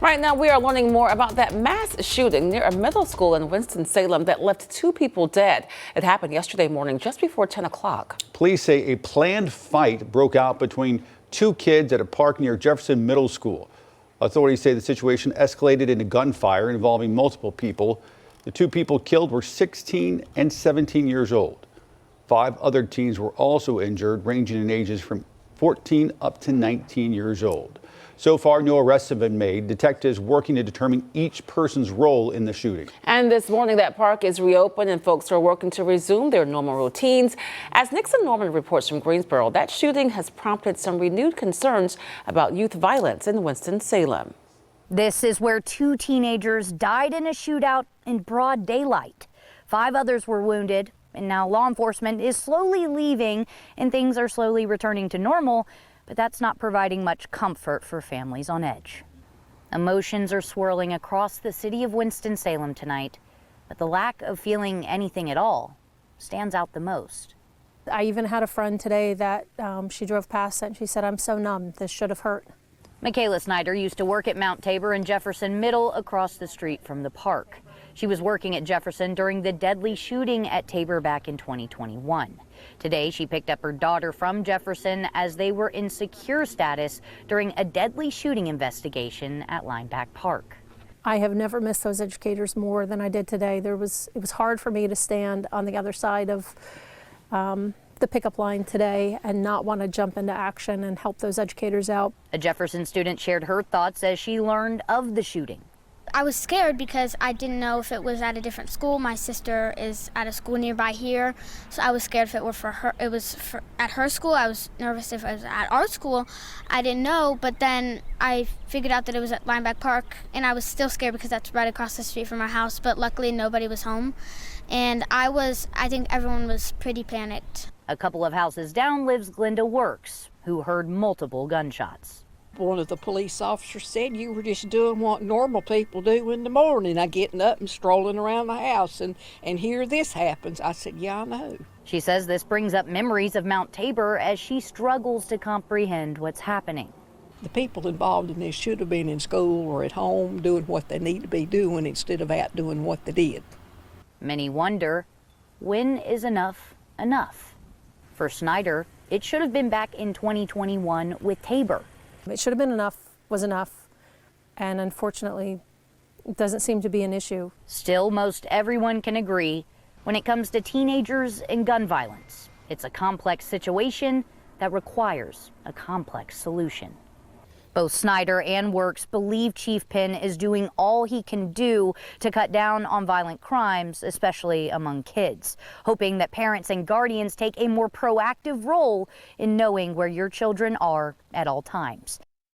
Right now, we are learning more about that mass shooting near a middle school in Winston-Salem that left 2 people dead. It happened yesterday morning just before 10 o'clock. Police say a planned fight broke out between 2 kids at a park near Jefferson Middle School. Authorities say the situation escalated into gunfire involving multiple people. The 2 people killed were 16 and 17 years old. 5 other teens were also injured, ranging in ages from 14 up to 19 years old. So far, no arrests have been made. Detectives working to determine each person's role in the shooting. And this morning, that park is reopened and folks are working to resume their normal routines. As Nixon Norman reports from Greensboro, that shooting has prompted some renewed concerns about youth violence in Winston-Salem. This is where 2 teenagers died in a shootout in broad daylight. 5 others were wounded, and now law enforcement is slowly leaving and things are slowly returning to normal. But that's not providing much comfort for families on edge. Emotions are swirling across the city of Winston-Salem tonight, but the lack of feeling anything at all stands out the most. I even had a friend today that she drove past it and she said, "I'm so numb, this should have hurt." Michaela Snyder used to work at Mount Tabor in Jefferson Middle across the street from the park. She was working at Jefferson during the deadly shooting at Tabor back in 2021. Today, she picked up her daughter from Jefferson as they were in secure status during a deadly shooting investigation at Leinbach Park. I have never missed those educators more than I did today. It was hard for me to stand on the other side of the pickup line today and not want to jump into action and help those educators out. A Jefferson student shared her thoughts as she learned of the shooting. I was scared because I didn't know if it was at a different school. My sister is at a school nearby here, so I was scared if it were for her. It was at her school. I was nervous if it was at our school. I didn't know, but then I figured out that it was at Leinbach Park, and I was still scared because that's right across the street from our house, but luckily nobody was home. And I think everyone was pretty panicked. A couple of houses down lives Glenda Works, who heard multiple gunshots. One of the police officers said, "You were just doing what normal people do in the morning, getting up and strolling around the house, and here this happens." I said, "Yeah, I know." She says this brings up memories of Mount Tabor as she struggles to comprehend what's happening. The people involved in this should have been in school or at home doing what they need to be doing instead of out doing what they did. Many wonder, when is enough enough? For Snyder, it should have been back in 2021 with Tabor. It should have been enough, was enough, and unfortunately, it doesn't seem to be an issue. Still, most everyone can agree when it comes to teenagers and gun violence, it's a complex situation that requires a complex solution. Both Snyder and Works believe Chief Penn is doing all he can do to cut down on violent crimes, especially among kids, hoping that parents and guardians take a more proactive role in knowing where your children are at all times.